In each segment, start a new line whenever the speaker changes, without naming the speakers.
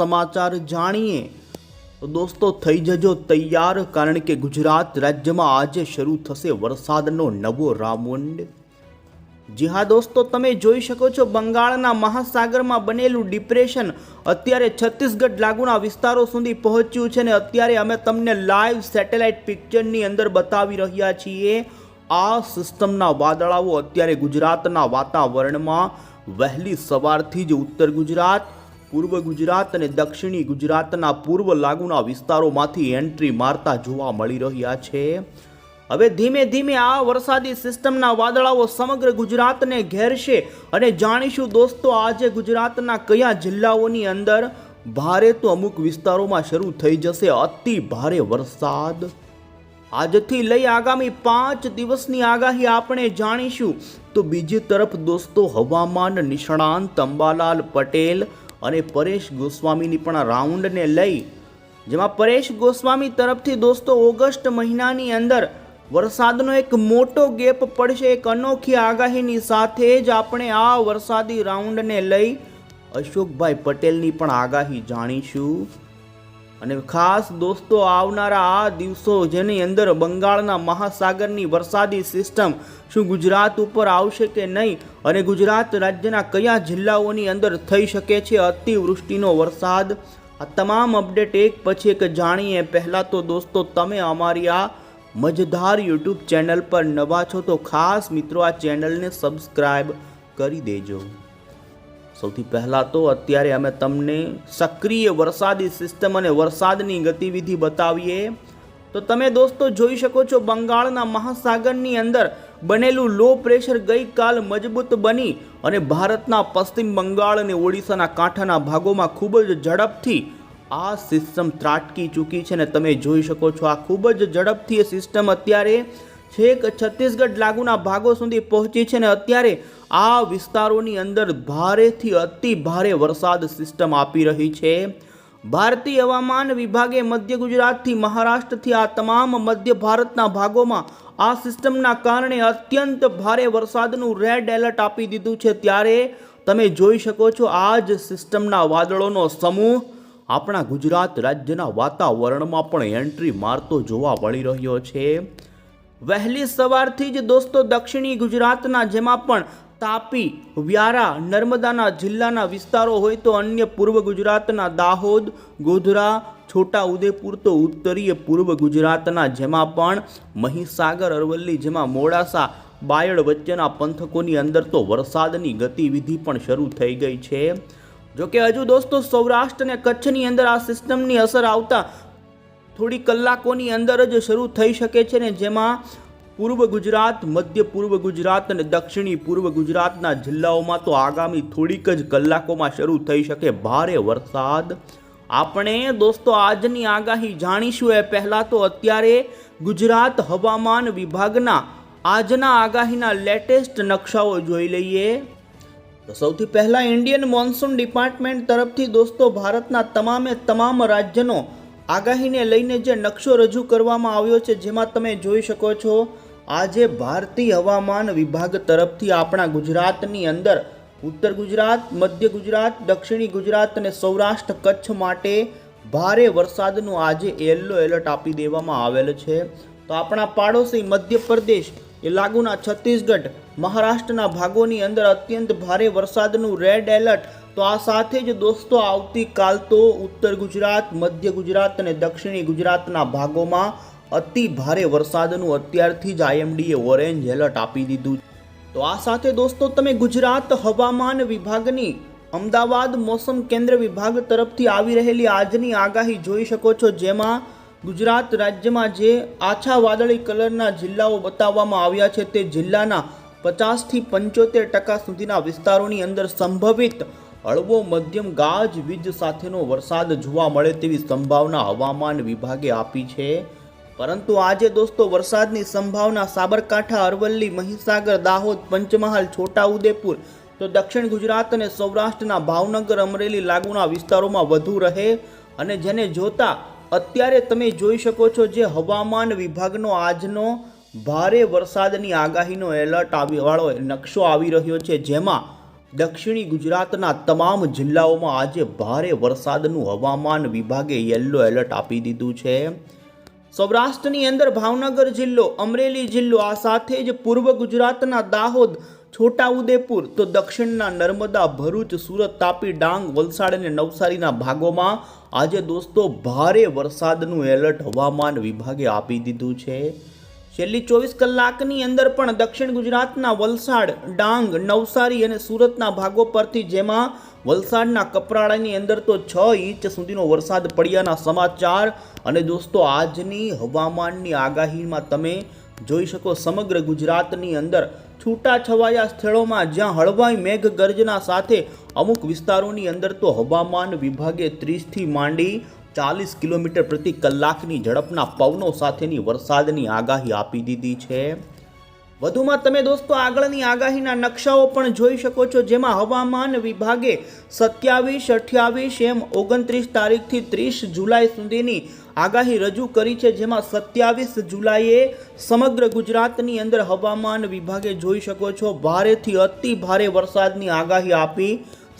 સમાચાર જાણીએ તો દોસ્તો થઈ જજો તૈયાર, કારણ કે ગુજરાત રાજ્યમાં આજે શરૂ થશે વરસાદનો નવો રાઉન્ડ। જી હા દોસ્તો, તમે જોઈ શકો છો બંગાળના મહાસાગરમાં બનેલું ડિપ્રેશન અત્યારે છત્તીસગઢ લાગુના વિસ્તારો સુધી પહોંચ્યું છે ને અત્યારે અમે તમને લાઈવ સેટેલાઇટ પિક્ચરની અંદર બતાવી રહ્યા છીએ। આ સિસ્ટમના વાદળાઓ અત્યારે ગુજરાતના વાતાવરણમાં વહેલી સવારથી જ ઉત્તર ગુજરાત, પૂર્વ ગુજરાત અને દક્ષિણી ગુજરાતના પૂર્વ લાગુના વિસ્તારોમાંથી એન્ટ્રી મારતા જોવા મળી રહ્યા છે। હવે ધીમે ધીમે આ વરસાદી સિસ્ટમના વાદળાઓ સમગ્ર ગુજરાતને ઘેરશે અને જાણીશું દોસ્તો આજે ગુજરાતના કયા જિલ્લાઓની અંદર ભારે તો અમુક વિસ્તારોમાં શરૂ થઈ જશે અતિ ભારે વરસાદ। આજથી લઈ આગામી 5 દિવસની આગાહી આપણે જાણીશું। તો બીજી તરફ દોસ્તો હવામાન નિષ્ણાંત અંબાલાલ પટેલ અને પરેશ ગોસ્વામીની પણ રાઉન્ડને લઈ, જેમાં પરેશ ગોસ્વામી તરફથી દોસ્તો ઓગસ્ટ મહિનાની અંદર વરસાદનો એક મોટો ગેપ પડશે, એક અનોખી આગાહીની સાથે જ આપણે આ વરસાદી રાઉન્ડને લઈ અશોકભાઈ પટેલની પણ આગાહી જાણીશું। અને ખાસ દોસ્તો આવનારા આ દિવસો જેની અંદર બંગાળના મહાસાગરની વરસાદી સિસ્ટમ શું ગુજરાત ઉપર આવશે કે નહીં અને ગુજરાત રાજ્યના કયા જિલ્લાઓની અંદર થઈ શકે છે અતિવૃષ્ટિનો વરસાદ, આ તમામ અપડેટ એક પછી એક જાણીએ। પહેલાં તો દોસ્તો તમે અમારી આ મજેદાર યુટ્યુબ ચેનલ પર નવા છો તો ખાસ મિત્રો આ ચેનલને સબસ્ક્રાઈબ કરી દેજો। સૌથી પહેલાં તો અત્યારે અમે તમને સક્રિય વરસાદી સિસ્ટમ અને વરસાદની ગતિવિધિ બતાવીએ। તો તમે દોસ્તો જોઈ શકો છો બંગાળના મહાસાગરની અંદર બનેલું લો પ્રેશર ગઈકાલ મજબૂત બની અને ભારતના પશ્ચિમ બંગાળ અને ઓડિશાના કાંઠાના ભાગોમાં ખૂબ જ ઝડપથી આ સિસ્ટમ ત્રાટકી ચૂકી છે ને તમે જોઈ શકો છો આ ખૂબ જ ઝડપથી સિસ્ટમ અત્યારે છેક છત્તીસગઢ લાગુના ભાગો સુધી પહોંચી છે ને અત્યારે આ વિસ્તારોની અંદર ભારેથી અતિ ભારે વરસાદ સિસ્ટમ આપી રહી છે। ભારતીય હવામાન વિભાગે મધ્ય ગુજરાતથી મહારાષ્ટ્રથી આ તમામ મધ્ય ભારતના ભાગોમાં આ સિસ્ટમના કારણે અત્યંત ભારે વરસાદનું રેડ એલર્ટ આપી દીધું છે। ત્યારે તમે જોઈ શકો છો આ જ સિસ્ટમના વાદળોનો સમૂહ આપણા ગુજરાત રાજ્યના વાતાવરણમાં પણ એન્ટ્રી મારતો જોવા મળી રહ્યો છે। વહેલી સવારથી જ દોસ્તો દક્ષિણી ગુજરાતના જેમાં પણ તાપી, વ્યારા, નર્મદાના જિલ્લાના વિસ્તારો હોય તો અન્ય પૂર્વ ગુજરાતના દાહોદ, ગોધરા, છોટા ઉદેપુર તો ઉત્તરીય પૂર્વ ગુજરાતના જેમાં પણ મહીસાગર, અરવલ્લી જેમાં મોડાસા, બાયડ વચ્ચેના પંથકોની અંદર તો વરસાદની ગતિવિધિ પણ શરૂ થઈ ગઈ છે। જોકે હજુ દોસ્તો સૌરાષ્ટ્ર અને કચ્છની અંદર આ સિસ્ટમની અસર આવતા થોડી કલાકોની અંદર જ શરૂ થઈ શકે છે ને જેમાં પૂર્વ ગુજરાત, મધ્ય પૂર્વ ગુજરાત અને દક્ષિણી પૂર્વ ગુજરાતના જિલ્લાઓમાં તો આગામી થોડીક જ કલાકોમાં શરૂ થઈ શકે ભારે વરસાદ। આપણે દોસ્તો આજની આગાહી જાણીશું એ પહેલાં તો અત્યારે ગુજરાત હવામાન વિભાગના આજના આગાહીના લેટેસ્ટ નકશાઓ જોઈ લઈએ। તો સૌથી પહેલાં ઇન્ડિયન મોન્સૂન ડિપાર્ટમેન્ટ તરફથી દોસ્તો ભારતના તમામ રાજ્યનો આગાહીને લઈને જે નકશો રજૂ કરવામાં આવ્યો છે જેમાં તમે જોઈ શકો છો આજે ભારતીય હવામાન વિભાગ તરફથી આપણા ગુજરાતની અંદર ઉત્તર ગુજરાત, મધ્ય ગુજરાત, દક્ષિણી ગુજરાત અને સૌરાષ્ટ્ર કચ્છ માટે ભારે વરસાદનું આજે યલો એલર્ટ આપી દેવામાં આવેલ છે। તો આપણા પાડોશી મધ્યપ્રદેશ એ લાગુના છત્તીસગઢ, મહારાષ્ટ્રના ભાગોની અંદર અત્યંત ભારે વરસાદનું રેડ એલર્ટ। તો આ સાથે જ દોસ્તો આવતીકાલ તો ઉત્તર ગુજરાત, મધ્ય ગુજરાત અને દક્ષિણી ગુજરાતના ભાગોમાં અતિ ભારે વરસાદનું અત્યારથી જ આઈએમડીએ ઓરેન્જ એલર્ટ આપી દીધું। તો આ સાથે દોસ્તો તમે ગુજરાત હવામાન વિભાગની અમદાવાદ મોસમ કેન્દ્ર વિભાગ તરફથી આવી રહેલી આજની આગાહી જોઈ શકો છો જેમાં ગુજરાત રાજ્યમાં જે આછા વાદળી કલરના જિલ્લાઓ બતાવવામાં આવ્યા છે તે જિલ્લાના 50થી 75% સુધીના વિસ્તારોની અંદર સંભવિત હળવો મધ્યમ ગાજવીજ સાથેનો વરસાદ જોવા મળે તેવી સંભાવના હવામાન વિભાગે આપી છે। પરંતુ આજે દોસ્તો વરસાદની સંભાવના સાબરકાંઠા, અરવલ્લી, મહીસાગર, દાહોદ, પંચમહાલ, છોટા ઉદેપુર તો દક્ષિણ ગુજરાત અને સૌરાષ્ટ્રના ભાવનગર, અમરેલી લાગુના વિસ્તારોમાં વધુ રહે અને જેને જોતા અત્યારે તમે જોઈ શકો છો જે હવામાન વિભાગનો આજનો ભારે વરસાદની આગાહીનો એલર્ટ વાળો નકશો આવી રહ્યો છે જેમાં દક્ષિણી ગુજરાતના તમામ જિલ્લાઓમાં આજે ભારે વરસાદનું હવામાન વિભાગે યલો એલર્ટ આપી દીધું છે. સૌરાષ્ટ્રની અંદર ભાવનગર જિલ્લો, અમરેલી જિલ્લો, આ સાથે જ પૂર્વ ગુજરાતના દાહોદ, છોટાઉદેપુર, તો દક્ષિણના નર્મદા, ભરૂચ, સુરત, તાપી, ડાંગ, વલસાડ અને નવસારીના ભાગોમાં આજે દોસ્તો ભારે વરસાદનું એલર્ટ હવામાન વિભાગે આપી દીધું છે. છેલ્લી 24 કલાકની અંદર પણ દક્ષિણ ગુજરાતના વલસાડ, ડાંગ, નવસારી અને સુરતના ભાગો પરથી, જેમાં વલસાડના કપરાડાની અંદર તો 6 ઇંચ સુધીનો વરસાદ પડ્યાના સમાચાર. અને દોસ્તો આજની હવામાનની આગાહીમાં તમે જોઈ શકો સમગ્ર ગુજરાતની અંદર છૂટાછવાયા સ્થળોમાં જ્યાં હળવાઈ મેઘ ગર્જના સાથે અમુક વિસ્તારોની અંદર તો હવામાન વિભાગે 30થી માંડી 40 કિલોમીટર પ્રતિ કલાકની ઝડપના પવનો સાથેની વરસાદની આગાહી આપી દીધી છે. વધુમાં તમે દોસ્તો આગળની આગાહીના નકશાઓ પણ જોઈ શકો છો, જેમાં હવામાન વિભાગે 27, 28 એમ 29 તારીખથી 30 જુલાઈ સુધીની આગાહી રજૂ કરી છે. જેમાં 27 જુલાઈએ સમગ્ર ગુજરાતની અંદર હવામાન વિભાગે જોઈ શકો છો ભારેથી અતિ ભારે વરસાદની આગાહી આપી.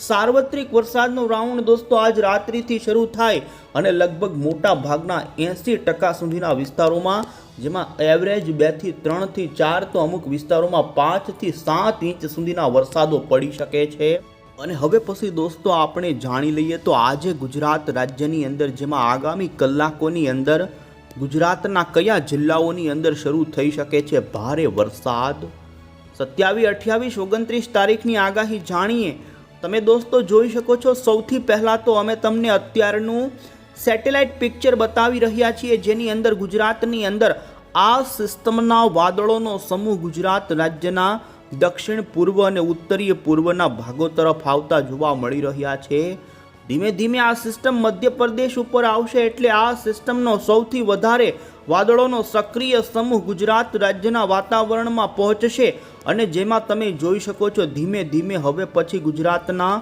સાર્વત્રિક વરસાદનો રાઉન્ડ દોસ્તો આજ રાત્રિથી શરૂ થાય અને લગભગ મોટા ભાગના 80% સુધીના વિસ્તારોમાં, જેમાં એવરેજ 2 થી 3 થી 4 તો અમુક વિસ્તારોમાં 5 થી 7 ઇંચ સુધીના વરસાદો પડી શકે છે. અને હવે પછી દોસ્તો આપણે જાણી લઈએ તો આજે ગુજરાત રાજ્યની અંદર, જેમાં આગામી કલાકોની અંદર ગુજરાતના કયા જિલ્લાઓની અંદર શરૂ થઈ શકે છે ભારે વરસાદ. 27, 28, 29 તારીખની આગાહી જાણીએ. તમે દોસ્તો જોઈ શકો છો સૌથી પહેલાં તો અમે તમને અત્યારનું સેટેલાઇટ પિક્ચર બતાવી રહ્યા છીએ, જેની અંદર ગુજરાતની અંદર આ સિસ્ટમના વાદળોનો સમૂહ ગુજરાત રાજ્યના દક્ષિણ પૂર્વ અને ઉત્તરીય પૂર્વના ભાગો તરફ આવતા જોવા મળી રહ્યા છે. ધીમે ધીમે આ સિસ્ટમ મધ્યપ્રદેશ ઉપર આવશે, એટલે આ સિસ્ટમનો સૌથી વધારે વાદળોનો સક્રિય સમૂહ ગુજરાત રાજ્યના વાતાવરણમાં પહોંચશે. અને જેમાં તમે જોઈ શકો છો ધીમે ધીમે હવે પછી ગુજરાતના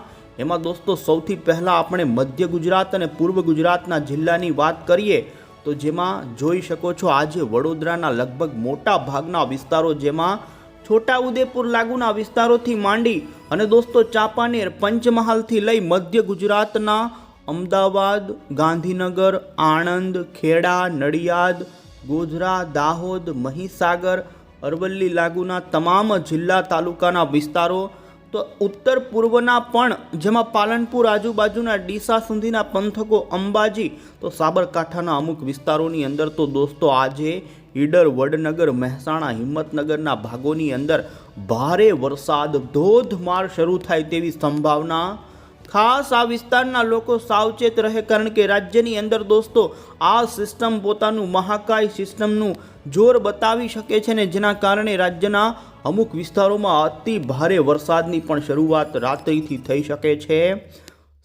એમાં દોસ્તો સૌથી પહેલાં આપણે મધ્ય ગુજરાત અને પૂર્વ ગુજરાતના જિલ્લાની વાત કરીએ તો જેમાં જોઈ શકો છો આજે વડોદરાના લગભગ મોટા ભાગના વિસ્તારો, જેમાં છોટાઉદેપુર લાગુના વિસ્તારોથી માંડી અને દોસ્તો ચાંપાનેર, પંચમહાલથી લઈ મધ્ય ગુજરાતના અમદાવાદ, ગાંધીનગર, આણંદ, ખેડા, નડિયાદ, ગોધરા, દાહોદ, મહીસાગર, અરવલ્લી લાગુના તમામ જિલ્લા તાલુકાના વિસ્તારો, તો ઉત્તર પૂર્વના પણ જેમાં પાલનપુર આજુબાજુના ડીસા સુધીના પંથકો, અંબાજી, તો સાબરકાંઠાના અમુક વિસ્તારોની અંદર તો દોસ્તો આજે ઈડર, વડનગર, મહેસાણા, હિંમતનગરના ભાગોની અંદર ભારે વરસાદ ધોધમાર શરૂ થાય તેવી સંભાવના. ખાસ આ વિસ્તારના લોકો સાવચેત રહે, કારણ કે રાજ્યની અંદર દોસ્તો આ સિસ્ટમ પોતાનું મહાકાય સિસ્ટમનું જોર બતાવી શકે છે ને જેના કારણે રાજ્યના અમુક વિસ્તારોમાં અતિ ભારે વરસાદની પણ શરૂઆત રાત્રિથી થઈ શકે છે.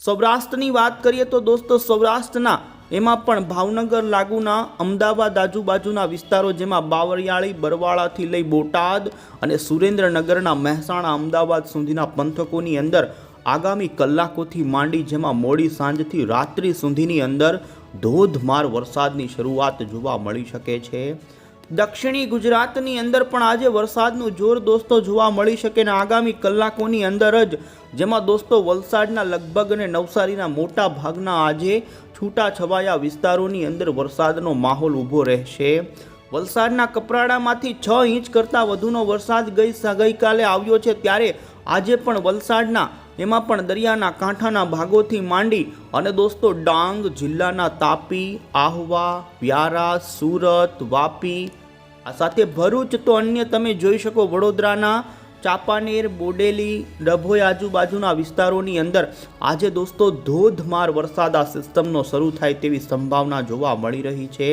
સૌરાષ્ટ્રની વાત કરીએ તો દોસ્તો સૌરાષ્ટ્રના એમાં પણ ભાવનગર લાગુના અમદાવાદ આજુબાજુના વિસ્તારો, જેમાં બાવળિયાળી, બરવાળાથી લઈ બોટાદ અને સુરેન્દ્રનગરના મહેસાણા, અમદાવાદ સુધીના પંથકોની અંદર આગામી કલાકોથી માંડી, જેમાં મોડી સાંજથી રાત્રિ સુધીની અંદર ધોધમાર વરસાદની શરૂઆત જોવા મળી શકે છે. દક્ષિણી ગુજરાતની અંદર પણ આજે વરસાદનું જોર દોસ્તો જોવા મળી શકે અને આગામી કલાકોની અંદર જ, જેમાં દોસ્તો વલસાડના લગભગ અને નવસારીના મોટા ભાગના આજે છૂટાછવાયા વિસ્તારોની અંદર વરસાદનો માહોલ ઊભો રહેશે. વલસાડના કપરાડામાંથી 6 ઇંચ કરતાં વધુનો વરસાદ ગઈકાલે આવ્યો છે, ત્યારે આજે પણ વલસાડના એમાં પણ દરિયાના કાંઠાના ભાગોથી માંડી અને દોસ્તો ડાંગ જિલ્લાના તાપી, આહવા, વ્યારા, સુરત, વાપી, આ સાથે ભરૂચ, તો અન્ય તમે જોઈ શકો વડોદરાના ચાંપાનેર, બોડેલી, ડભોઈ આજુબાજુના વિસ્તારોની અંદર આજે દોસ્તો ધોધમાર વરસાદ આ સિસ્ટમનો શરૂ થાય તેવી સંભાવના જોવા મળી રહી છે.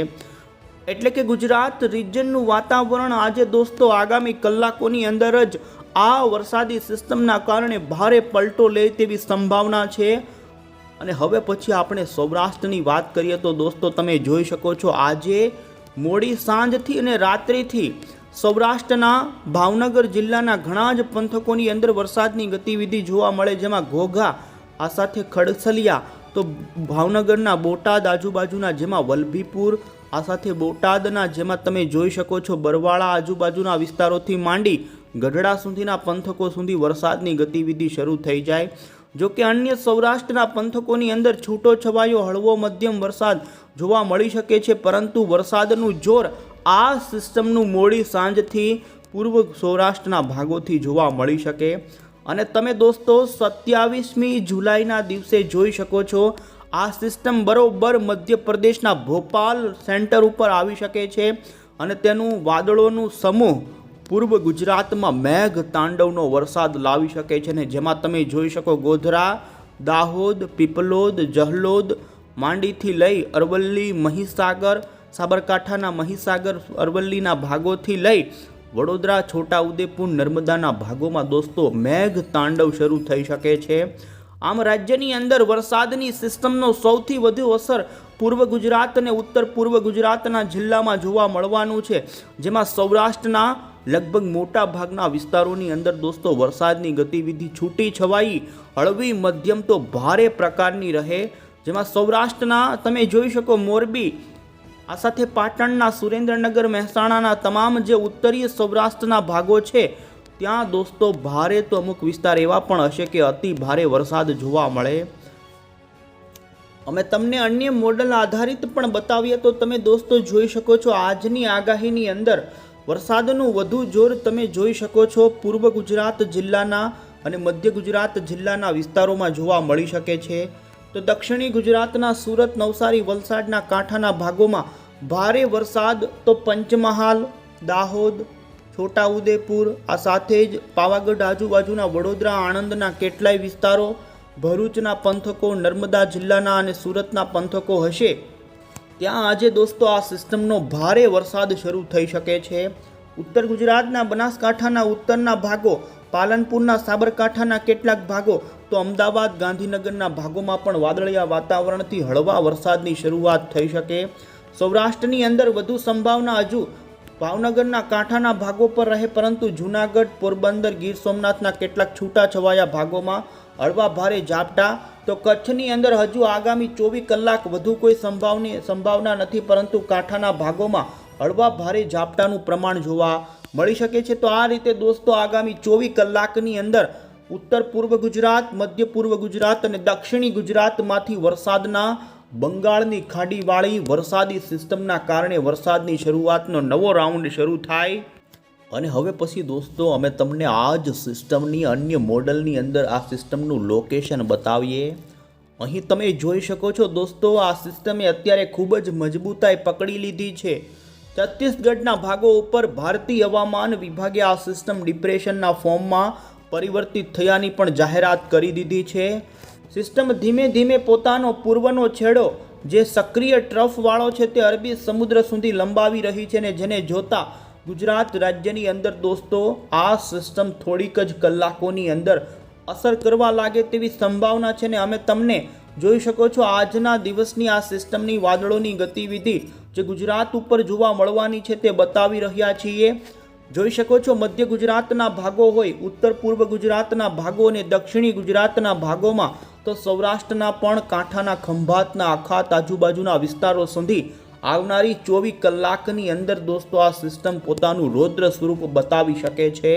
એટલે કે ગુજરાત રિજનનું વાતાવરણ આજે દોસ્તો આગામી કલાકોની અંદર જ આ વરસાદી સિસ્ટમના કારણે ભારે પલટો લે તેવી સંભાવના છે. અને હવે પછી આપણે સૌરાષ્ટ્રની વાત કરીએ તો દોસ્તો તમે જોઈ શકો છો આજે મોડી સાંજથી અને રાત્રિથી સૌરાષ્ટ્રના ભાવનગર જિલ્લાના ઘણા જ પંથકોની અંદર વરસાદની ગતિવિધિ જોવા મળે, જેમાં ઘોઘા, આ સાથે ખડસલિયા, તો ભાવનગરના બોટાદ આજુબાજુના જેમાં વલભીપુર, આ સાથે બોટાદના જેમાં તમે જોઈ શકો છો બરવાળા આજુબાજુના વિસ્તારોથી માંડી ગઢડા સુધીના પંથકો સુધી વરસાદની ગતિવિધિ શરૂ થઈ જાય. જો કે અન્ય સૌરાષ્ટ્રના પંથકોની અંદર છૂટો છવાયો હળવો મધ્યમ વરસાદ જોવા મળી શકે છે, પરંતુ વરસાદનું જોર આ સિસ્ટમનું મોડી સાંજથી પૂર્વ સૌરાષ્ટ્રના ભાગોથી જોવા મળી શકે. અને તમે દોસ્તો 27મી જુલાઈના દિવસે જોઈ શકો છો આ સિસ્ટમ બરોબર મધ્યપ્રદેશના ભોપાલ સેન્ટર ઉપર આવી શકે છે અને તેનું વાદળોનું સમૂહ પૂર્વ ગુજરાતમાં મેઘ તાંડવનો વરસાદ લાવી શકે છે. ને જેમાં તમે જોઈ શકો ગોધરા, દાહોદ, પીપલોદ, જહલોદ માંડીથી લઈ અરવલ્લી, મહીસાગર, સાબરકાંઠાના મહીસાગર, અરવલ્લીના ભાગોથી લઈ વડોદરા, છોટાઉદેપુર, નર્મદાના ભાગોમાં દોસ્તો મેઘ તાંડવ શરૂ થઈ શકે છે. આમ રાજ્યની અંદર વરસાદની સિસ્ટમનો સૌથી વધુ અસર પૂર્વ ગુજરાત અને ઉત્તર પૂર્વ ગુજરાતના જિલ્લામાં જોવા મળવાનું છે, જેમાં સૌરાષ્ટ્રના લગભગ મોટા ભાગના વિસ્તારોની અંદર દોસ્તો વરસાદની ગતિવિધિ છૂટી છવાઈ હળવી મધ્યમ તો ભારે પ્રકારની રહે. જેમાં સૌરાષ્ટ્રના તમે જોઈ શકો મોરબી, આ સાથે પાટણના, સુરેન્દ્રનગર, મહેસાણાના તમામ જે ઉત્તરીય સૌરાષ્ટ્રના ભાગો છે ત્યાં દોસ્તો ભારે તો અમુક વિસ્તાર એવા પણ હશે કે અતિ ભારે વરસાદ જોવા મળે. અમે તમને અન્ય મોડલ આધારિત પણ બતાવીએ તો તમે દોસ્તો જોઈ શકો છો આજની આગાહીની અંદર વરસાદનું વધુ જોર તમે જોઈ શકો છો પૂર્વ ગુજરાત જિલ્લાના અને મધ્ય ગુજરાત જિલ્લાના વિસ્તારોમાં જોવા મળી શકે છે. તો દક્ષિણી ગુજરાતના સુરત, નવસારી, વલસાડના કાંઠાના ભાગોમાં ભારે વરસાદ તો પંચમહાલ, દાહોદ, છોટાઉદેપુર, આ સાથે જ પાવાગઢ આજુબાજુના વડોદરા, આણંદના કેટલાય વિસ્તારો, ભરૂચના પંથકો, નર્મદા જિલ્લાના અને સુરતના પંથકો હશે ત્યાં આજે દોસ્તો આ સિસ્ટમનો ભારે વરસાદ શરૂ થઈ શકે છે. ઉત્તર ગુજરાતના બનાસકાંઠાના ઉત્તરના ભાગો, પાલનપુરના, સાબરકાંઠાના કેટલાક ભાગો તો અમદાવાદ, ગાંધીનગરના ભાગોમાં પણ વાદળિયા વાતાવરણથી હળવા વરસાદની શરૂઆત થઈ શકે. સૌરાષ્ટ્રની અંદર વધુ સંભાવના હજુ ભાવનગરના કાંઠાના ભાગો પર રહે, પરંતુ જૂનાગઢ, પોરબંદર, ગીર સોમનાથના કેટલાક છૂટાછવાયા ભાગોમાં હળવા ભારે ઝાપટા. તો કચ્છની અંદર હજુ આગામી 24 કલાક વધુ કોઈ સંભાવના નથી, પરંતુ કાંઠાના ભાગોમાં હળવા ભારે ઝાપટાનું પ્રમાણ જોવા મળી શકે છે. તો આ રીતે દોસ્તો આગામી 24 કલાકની અંદર ઉત્તર પૂર્વ ગુજરાત, મધ્ય પૂર્વ ગુજરાત અને દક્ષિણી ગુજરાતમાંથી વરસાદના બંગાળની ખાડીવાળી વરસાદી સિસ્ટમના કારણે વરસાદની શરૂઆતનો નવો રાઉન્ડ શરૂ થાય. અને હવે પછી દોસ્તો અમે તમને આ જ સિસ્ટમની અન્ય મોડલની અંદર આ સિસ્ટમનું લોકેશન બતાવીએ. અહીં તમે જોઈ શકો છો દોસ્તો આ સિસ્ટમે અત્યારે ખૂબ જ મજબૂતાઈ પકડી લીધી છે. છત્તીસગઢના ભાગો ઉપર ભારતીય હવામાન વિભાગે આ સિસ્ટમ ડિપ્રેશનના ફોર્મમાં પરિવર્તિત થયાની પણ જાહેરાત કરી દીધી છે. સિસ્ટમ ધીમે ધીમે પોતાનો પૂર્વનો છેડો જે સક્રિય ટ્રફવાળો છે તે અરબી સમુદ્ર સુધી લંબાવી રહી છે ને જેને જોતા ગુજરાત રાજ્યની અંદર દોસ્તો આ સિસ્ટમ થોડીક જ કલાકોની અંદર અસર કરવા લાગે તેવી સંભાવના છે. ને અમે તમને જોઈ શકો છો આજના દિવસની આ સિસ્ટમની વાદળોની ગતિવિધિ જે ગુજરાત ઉપર જોવા મળવાની છે તે બતાવી રહ્યા છીએ. જોઈ શકો છો મધ્ય ગુજરાતના ભાગો હોય, ઉત્તર પૂર્વ ગુજરાતના ભાગો અને દક્ષિણી ગુજરાતના ભાગોમાં તો સૌરાષ્ટ્રના પણ કાંઠાના ખંભાતના અખાત આજુબાજુના વિસ્તારો સુધી આવનારી 24 કલાકની અંદર દોસ્તો આ સિસ્ટમ પોતાનું રૌદ્ર સ્વરૂપ બતાવી શકે છે.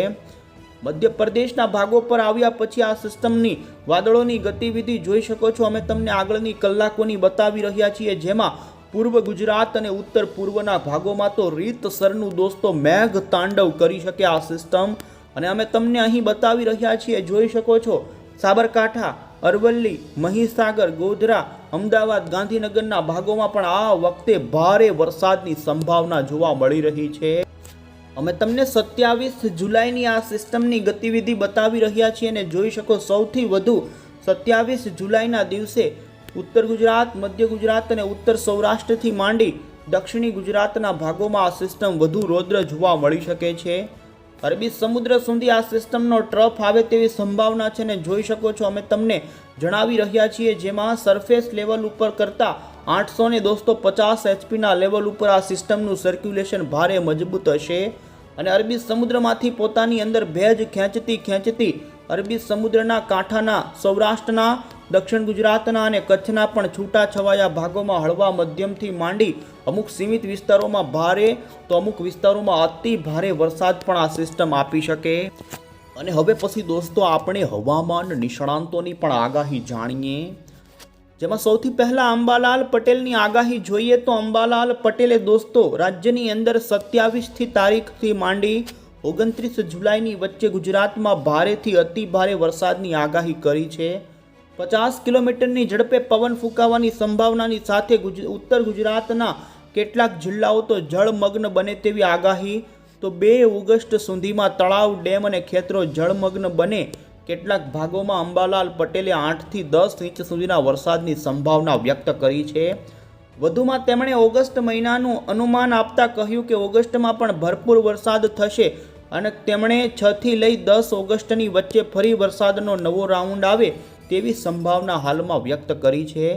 મધ્યપ્રદેશના ભાગો પર આવ્યા પછી આ સિસ્ટમની વાદળોની ગતિવિધિ જોઈ શકો છો અમે તમને આગળની કલાકોની બતાવી રહ્યા છીએ, જેમાં પૂર્વ ગુજરાત અને ઉત્તર પૂર્વના ભાગોમાં તો રીતસરનું દોસ્તો મેઘ તાંડવ કરી શકે આ સિસ્ટમ. અને અમે તમને અહીં બતાવી રહ્યા છીએ, જોઈ શકો છો સાબરકાંઠા, અરવલ્લી, મહીસાગર, ગોધરા, અમદાવાદ, ગાંધીનગરના ભાગોમાં પણ આ વખતે ભારે વરસાદની સંભાવના જોવા મળી રહી છે. અમે તમને 27 જુલાઈની આ સિસ્ટમની ગતિવિધિ બતાવી રહ્યા છીએ અને જોઈ શકો સૌથી વધુ 27 જુલાઈના દિવસે ઉત્તર ગુજરાત, મધ્ય ગુજરાત અને ઉત્તર સૌરાષ્ટ્રથી માંડી દક્ષિણી ગુજરાતના ભાગોમાં આ સિસ્ટમ વધુ રૌદ્ર જોવા મળી શકે છે. અરબી સમુદ્ર સુધી આ સિસ્ટમનો ટ્રફ આવે તેવી સંભાવના છે ને જોઈ શકો છો અમે તમને જણાવી રહ્યા છીએ, જેમાં સરફેસ લેવલ ઉપર કરતાં 850 એચપીના લેવલ ઉપર આ સિસ્ટમનું સર્ક્યુલેશન ભારે મજબૂત હશે અને અરબી સમુદ્રમાંથી પોતાની અંદર ભેજ ખેંચતી અરબી સમુદ્રના કાંઠાના સૌરાષ્ટ્રના દક્ષિણ ગુજરાતના અને કચ્છના પણ છૂટાછવાયા ભાગોમાં હળવા મધ્યમથી માંડી અમુક સીમિત વિસ્તારોમાં ભારે તો અમુક વિસ્તારોમાં અતિ ભારે વરસાદ પણ આ સિસ્ટમ આપી શકે। અને હવે પછી દોસ્તો આપણે હવામાન નિષ્ણાંતોની પણ આગાહી જાણીએ, જેમાં સૌથી પહેલા અંબાલાલ પટેલની આગાહી જોઈએ તો અંબાલાલ પટેલે દોસ્તો રાજ્યની અંદર 27 તારીખથી માંડી 29 જુલાઈની વચ્ચે ગુજરાતમાં ભારેથી અતિ ભારે વરસાદની આગાહી કરી છે। 50 કિલોમીટરની ઝડપે પવન ફૂંકાવાની સંભાવનાની સાથે ઉત્તર ગુજરાતના કેટલાક જિલ્લાઓ તો જળમગ્ન બને તેવી આગાહી, તો 2 ઓગસ્ટ સુધીમાં તળાવ, ડેમ અને ખેતરો જળમગ્ન બને। કેટલાક ભાગોમાં અંબાલાલ પટેલે 8 થી 10 ઇંચ સુધીના વરસાદની સંભાવના વ્યક્ત કરી છે। વધુમાં તેમણે ઓગસ્ટ મહિનાનું અનુમાન આપતા કહ્યું કે ઓગસ્ટમાં પણ ભરપૂર વરસાદ થશે અને તેમણે 6 થી લઈ 10 ઓગસ્ટની વચ્ચે ફરી વરસાદનો નવો રાઉન્ડ આવે તેવી સંભાવના હાલમાં વ્યક્ત કરી છે।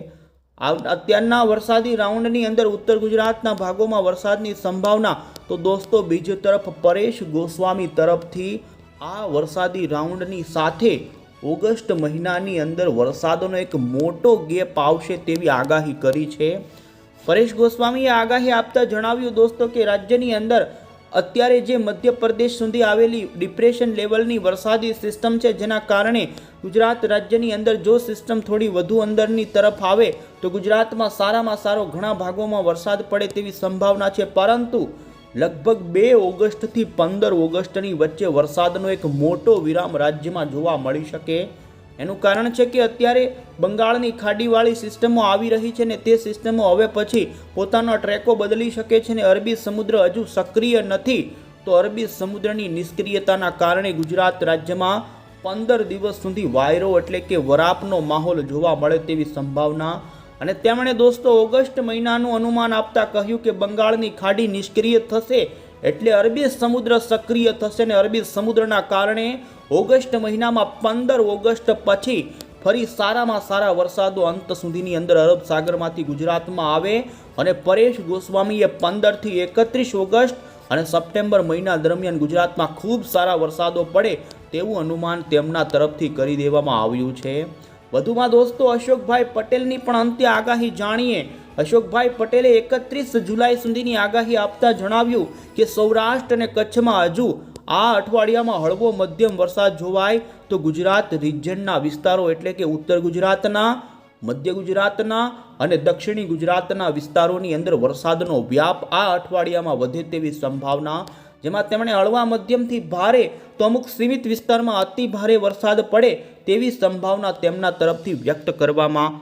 અત્યારના વરસાદી રાઉન્ડની અંદર ઉત્તર ગુજરાતના ભાગોમાં વરસાદની સંભાવના, તો દોસ્તો બીજી તરફ પરેશ ગોસ્વામી તરફથી આ વરસાદી રાઉન્ડની સાથે ઓગસ્ટ મહિનાની અંદર વરસાદનો એક મોટો ગેપ આવશે તેવી આગાહી કરી છે। પરેશ ગોસ્વામીએ આગાહી આપતા જણાવ્યું દોસ્તો કે રાજ્યની અંદર અત્યારે જે મધ્યપ્રદેશ સુધી આવેલી ડિપ્રેશન લેવલની વરસાદી સિસ્ટમ છે, જેના કારણે ગુજરાત રાજ્યની અંદર જો સિસ્ટમ થોડી વધુ અંદરની તરફ આવે તો ગુજરાતમાં સારામાં સારો ઘણા ભાગોમાં વરસાદ પડે તેવી સંભાવના છે, પરંતુ લગભગ 2 ઓગસ્ટથી 15 ઓગસ્ટની વચ્ચે વરસાદનો એક મોટો વિરામ રાજ્યમાં જોવા મળી શકે। એનું કારણ છે કે અત્યારે બંગાળની ખાડીવાળી સિસ્ટમો આવી રહી છે ને તે સિસ્ટમો હવે પછી પોતાનો ટ્રેકો બદલી શકે છે ને અરબી સમુદ્ર હજુ સક્રિય નથી, તો અરબી સમુદ્રની નિષ્ક્રિયતાના કારણે ગુજરાત રાજ્યમાં 15 દિવસ સુધી વાયરો એટલે કે વરાપનો માહોલ જોવા મળે તેવી સંભાવના। અને તેમણે દોસ્તો ઓગસ્ટ મહિનાનું અનુમાન આપતા કહ્યું કે બંગાળની ખાડી નિષ્ક્રિય થશે એટલે અરબી સમુદ્ર સક્રિય થશે ને અરબી સમુદ્રના કારણે ઓગસ્ટ મહિનામાં 15 ઓગસ્ટ પછી ફરી સારામાં સારા વરસાદો અંત સુધીની અંદર અરબ સાગરમાંથી ગુજરાતમાં આવે અને પરેશ ગોસ્વામીએ 15 થી 31 ઓગસ્ટ અને સપ્ટેમ્બર મહિના દરમિયાન ગુજરાતમાં ખૂબ સારા વરસાદો પડે તેવું અનુમાન તેમના તરફથી કરી દેવામાં આવ્યું છે। વધુમાં દોસ્તો અશોકભાઈ પટેલની પણ અંત્ય આગાહી જાણીએ। અશોકભાઈ પટેલે 31 જુલાઈ સુધીની આગાહી આપતા જણાવ્યું કે સૌરાષ્ટ્ર અને કચ્છમાં હજુ આ અઠવાડિયામાં હળવો મધ્યમ વરસાદ જોવાય, તો ગુજરાત રિજનના વિસ્તારો એટલે કે ઉત્તર ગુજરાતના, મધ્ય ગુજરાતના અને દક્ષિણી ગુજરાતના વિસ્તારોની અંદર વરસાદનો વ્યાપ આ અઠવાડિયામાં વધે તેવી સંભાવના, જેમાં તેમણે હળવા મધ્યમથી ભારે તો અમુક સીમિત વિસ્તારમાં અતિ ભારે વરસાદ પડે તેવી સંભાવના તેમના તરફથી વ્યક્ત કરવામાં